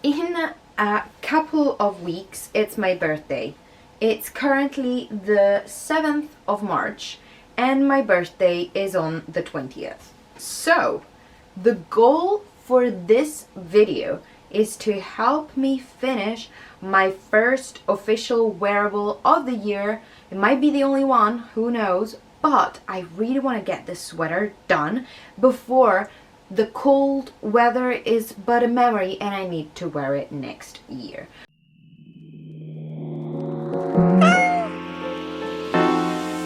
In a couple of weeks, it's my birthday. It's currently the 7th of March and my birthday is on the 20th. So, the goal for this video is to help me finish my first official wearable of the year. It might be the only one, who knows, but I really want to get this sweater done before the cold weather is but a memory and I need to wear it next year.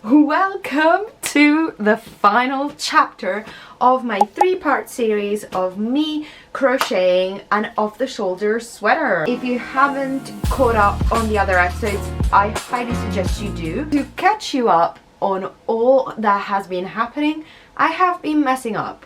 Welcome to the final chapter of my 3-part series of me crocheting an off-the-shoulder sweater. If you haven't caught up on the other episodes, I highly suggest you do. To catch you up on all that has been happening, I have been messing up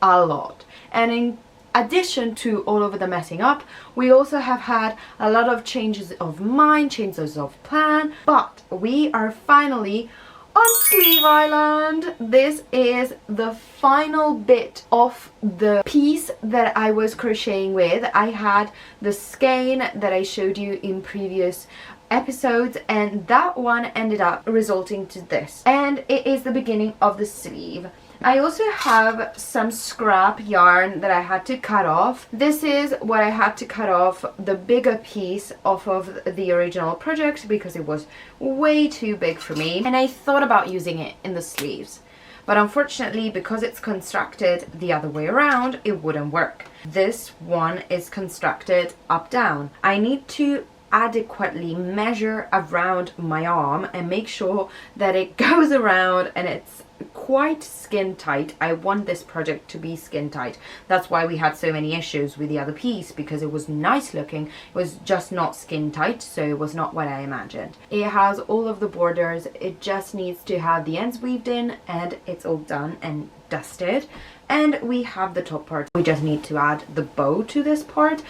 a lot. And in addition to all of the messing up, we also have had a lot of changes of mind, changes of plan, but we are finally on Sleeve Island. This is the final bit of the piece that I was crocheting with. I had the skein that I showed you in previous episodes and that one ended up resulting to this, and it is the beginning of the sleeve. I also have some scrap yarn that I had to cut off. This is what I had to cut off, the bigger piece off of the original project because it was way too big for me and I thought about using it in the sleeves, but unfortunately because it's constructed the other way around it wouldn't work. This one is constructed up down. I need to adequately measure around my arm and make sure that it goes around and it's quite skin tight. I want this project to be skin tight. That's why we had so many issues with the other piece, because it was nice looking, it was just not skin tight, so it was not what I imagined. It has all of the borders, it just needs to have the ends weaved in and it's all done and dusted. And we have the top part. We just need to add the bow to this part.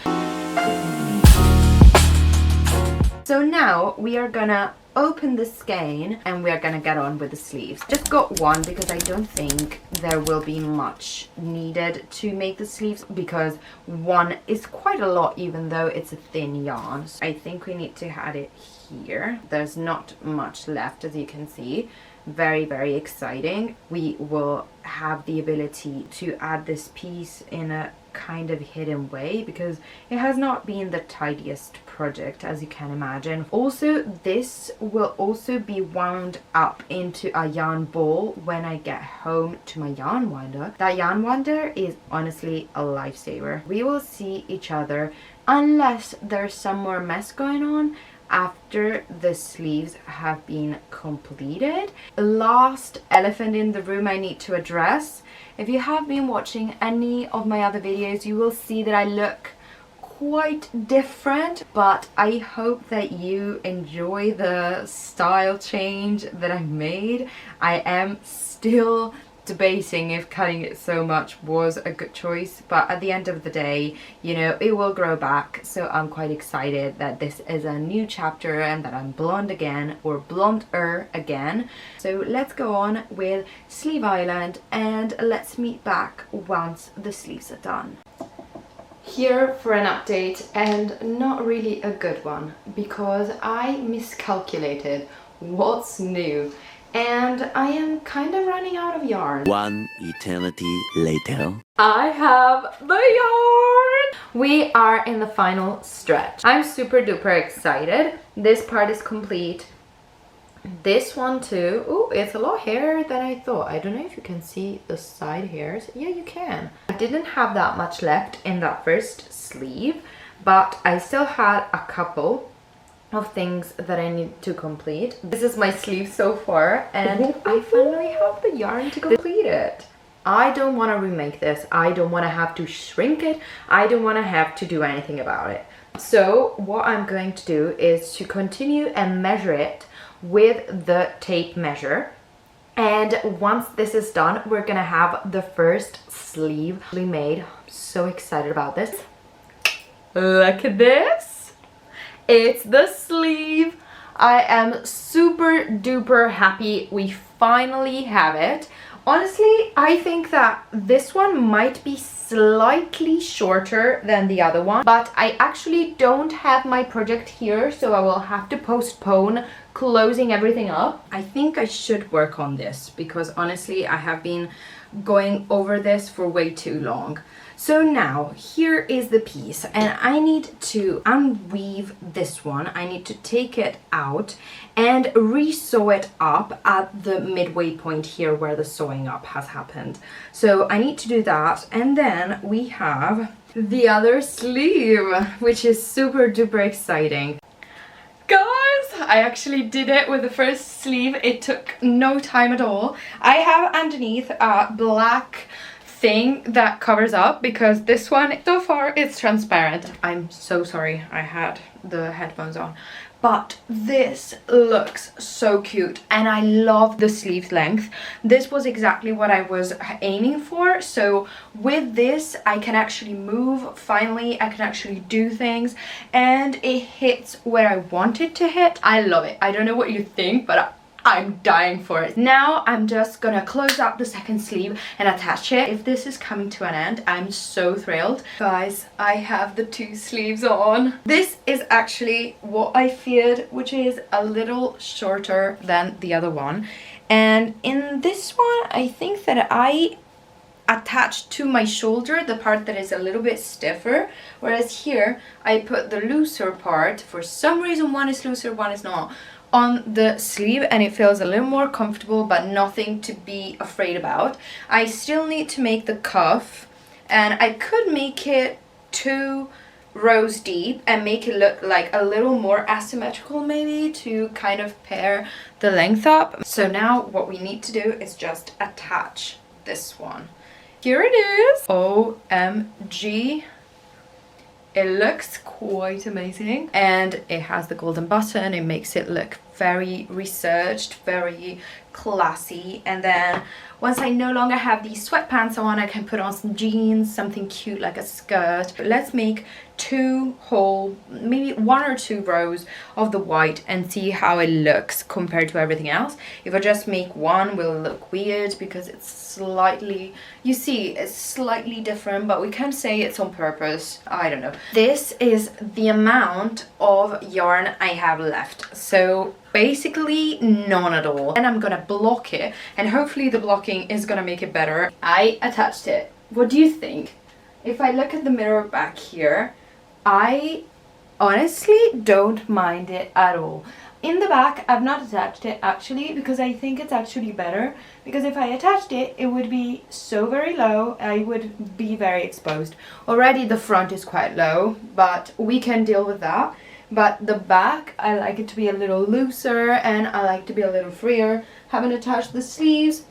So now we are gonna open the skein and we are gonna get on with the sleeves. Just got one because I don't think there will be much needed to make the sleeves, because one is quite a lot even though it's a thin yarn. So I think we need to add it here. There's not much left, as you can see. Very, very exciting. We will have the ability to add this piece in a kind of hidden way because it has not been the tidiest project, as you can imagine. Also, this will also be wound up into a yarn ball when I get home to my yarn winder. That yarn winder is honestly a lifesaver. We will see each other, unless there's some more mess going on, after the sleeves have been completed. Last elephant in the room I need to address. If you have been watching any of my other videos, you will see that I look quite different, but I hope that you enjoy the style change that I made. I am still debating if cutting it so much was a good choice, but at the end of the day, you know, it will grow back. So I'm quite excited that this is a new chapter and that I'm blonde again, or blonder again. So let's go on with Sleeve Island and let's meet back once the sleeves are done. Here for an update, and not really a good one because I miscalculated what's new. And I am kind of running out of yarn. One eternity later. I have the yarn! We are in the final stretch. I'm super duper excited. This part is complete. This one too. Oh, it's a lot hairer than I thought. I don't know if you can see the side hairs. Yeah, you can. I didn't have that much left in that first sleeve, but I still had a couple of things that I need to complete. This is my sleeve so far and I finally have the yarn to complete it. I don't want to remake this. I don't want to have to shrink it. I don't want to have to do anything about it. So what I'm going to do is to continue and measure it with the tape measure. And once this is done, we're gonna have the first sleeve made. I'm so excited about this. Look at this. It's the sleeve. I am super duper happy we finally have it. Honestly, I think that this one might be slightly shorter than the other one, but I actually don't have my project here, so I will have to postpone closing everything up. I think I should work on this because honestly I have been going over this for way too long. So now here is the piece, and I need to unweave this one. I need to take it out and re-sew it up at the midway point here where the sewing up has happened. So I need to do that, and then we have the other sleeve, which is super duper exciting. Guys, I actually did it with the first sleeve. It took no time at all. I have underneath a black thing that covers up because this one so far it's transparent. I'm so sorry I had the headphones on, but this looks so cute and I love the sleeve length. This was exactly what I was aiming for, so with this I can actually move. Finally I can actually do things and it hits where I want it to hit. I love it. I don't know what you think, but I'm dying for it. Now I'm just gonna close up the second sleeve and attach it. If this is coming to an end, I'm so thrilled. Guys, I have the two sleeves on. This is actually what I feared, which is a little shorter than the other one. And in this one, I think that I attached to my shoulder the part that is a little bit stiffer, whereas here I put the looser part. For some reason one is looser, one is not, on the sleeve, and it feels a little more comfortable, but nothing to be afraid about. I still need to make the cuff, and I could make it 2 rows deep and make it look like a little more asymmetrical, maybe, to kind of pair the length up. So now what we need to do is just attach this one. Here it is. OMG. It looks quite amazing, and it has the golden button. It makes it look very researched, very classy. And then once I no longer have these sweatpants on, I can put on some jeans, something cute like a skirt. Let's make 2 whole, maybe 1 or 2 rows of the white and see how it looks compared to everything else. If I just make 1, will look weird because it's slightly, you see, it's slightly different, but we can say it's on purpose. I don't know. This is the amount of yarn I have left. So basically none at all. And I'm gonna block it, and hopefully the blocking is gonna make it better. I attached it. What do you think? If I look at the mirror back here, I honestly don't mind it at all. In the back, I've not attached it actually because I think it's actually better, because if I attached it, it would be so very low, I would be very exposed. Already the front is quite low, but we can deal with that. But the back, I like it to be a little looser, and I like to be a little freer. Haven't attached the sleeves,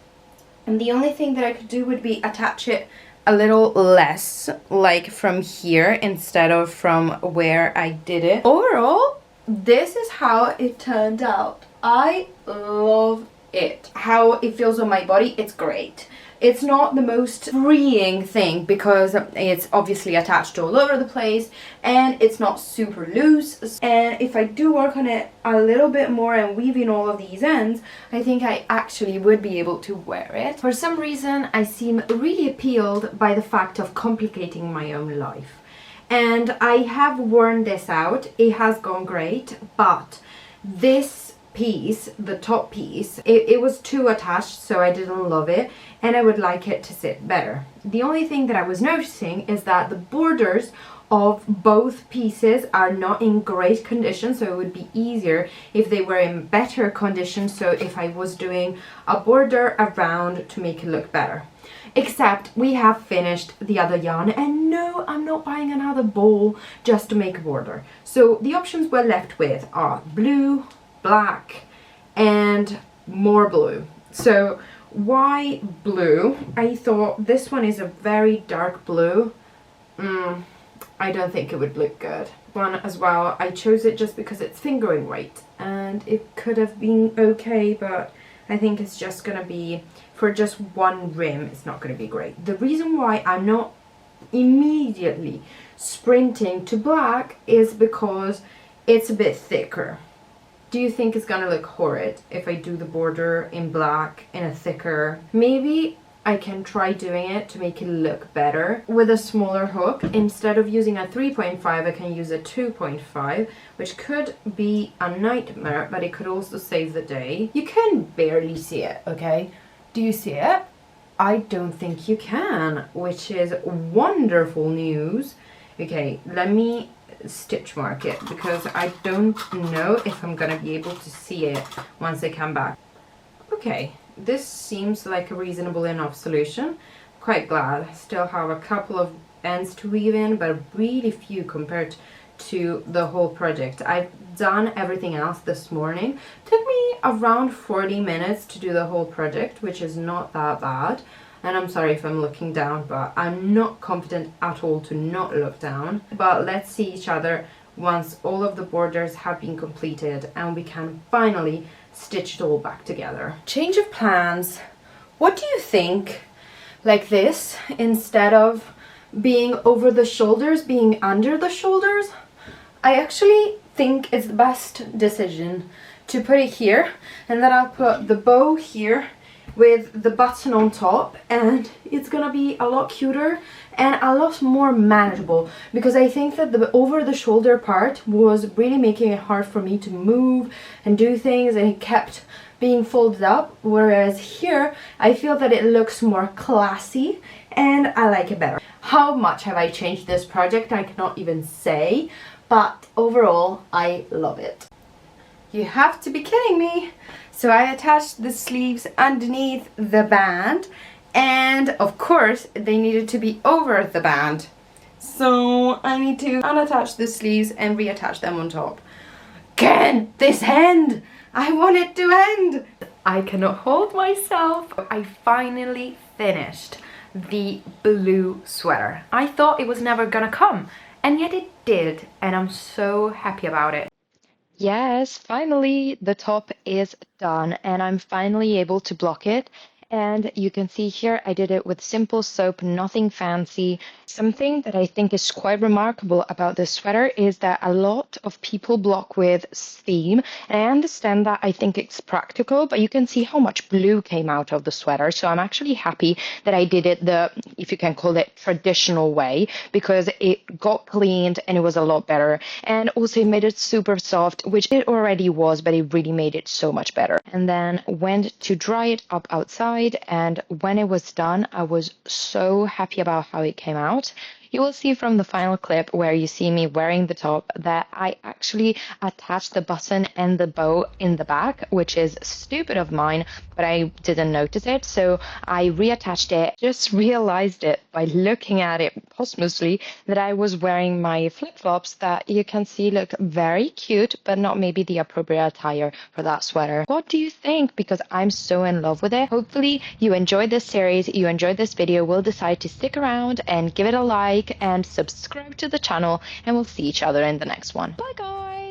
and the only thing that I could do would be attach it a little less, like from here instead of from where I did it. Overall, this is how it turned out. I love it. How it feels on my body, it's great. It's not the most freeing thing because it's obviously attached all over the place, and it's not super loose. And if I do work on it a little bit more and weave in all of these ends, I think I actually would be able to wear it. For some reason, I seem really appealed by the fact of complicating my own life. And I have worn this out. It has gone great, but this piece, the top piece, it was too attached, so I didn't love it, and I would like it to sit better. The only thing that I was noticing is that the borders of both pieces are not in great condition, so it would be easier if they were in better condition, so if I was doing a border around to make it look better. Except we have finished the other yarn, and no, I'm not buying another ball just to make a border. So the options we're left with are blue, black, and more blue. So why blue? I thought this one is a very dark blue. I don't think it would look good. One as well, I chose it just because it's fingering weight, and it could have been okay, but I think it's just gonna be, for just one rim, it's not gonna be great. The reason why I'm not immediately sprinting to black is because it's a bit thicker. Do you think it's gonna look horrid if I do the border in black in a thicker? Maybe I can try doing it to make it look better with a smaller hook. Instead of using a 3.5, I can use a 2.5, which could be a nightmare, but it could also save the day. You can barely see it, okay? Do you see it? I don't think you can, which is wonderful news. Okay, let me stitch mark it because I don't know if I'm gonna be able to see it once I come back. Okay, this seems like a reasonable enough solution. Quite glad. I still have a couple of ends to weave in, but really few compared to the whole project. I've done everything else this morning. Took me around 40 minutes to do the whole project, which is not that bad. And I'm sorry if I'm looking down, but I'm not confident at all to not look down. But let's see each other once all of the borders have been completed and we can finally stitch it all back together. Change of plans. What do you think? Like this, instead of being over the shoulders, being under the shoulders? I actually think it's the best decision to put it here, and then I'll put the bow here with the button on top, and it's gonna be a lot cuter and a lot more manageable, because I think that the over the shoulder part was really making it hard for me to move and do things, and it kept being folded up, whereas here I feel that it looks more classy and I like it better. How much have I changed this project? I cannot even say, but overall I love it. You have to be kidding me. So I attached the sleeves underneath the band, and of course they needed to be over the band. So I need to unattach the sleeves and reattach them on top. Can this end? I want it to end. I cannot hold myself. I finally finished the blue sweater. I thought it was never gonna come, and yet it did, and I'm so happy about it. Yes, finally the top is done and I'm finally able to block it. And you can see here I did it with simple soap, nothing fancy. Something that I think is quite remarkable about this sweater is that a lot of people block with steam. And I understand that, I think it's practical, but you can see how much blue came out of the sweater. So I'm actually happy that I did it the, if you can call it, traditional way, because it got cleaned and it was a lot better. And also it made it super soft, which it already was, but it really made it so much better. And then went to dry it up outside. And when it was done, I was so happy about how it came out. You will see from the final clip where you see me wearing the top that I actually attached the button and the bow in the back, which is stupid of mine, but I didn't notice it. So I reattached it, just realized it by looking at it posthumously that I was wearing my flip-flops that you can see look very cute, but not maybe the appropriate attire for that sweater. What do you think? Because I'm so in love with it. Hopefully you enjoyed this series, you enjoyed this video, will decide to stick around and give it a like and subscribe to the channel, and we'll see each other in the next one. Bye guys!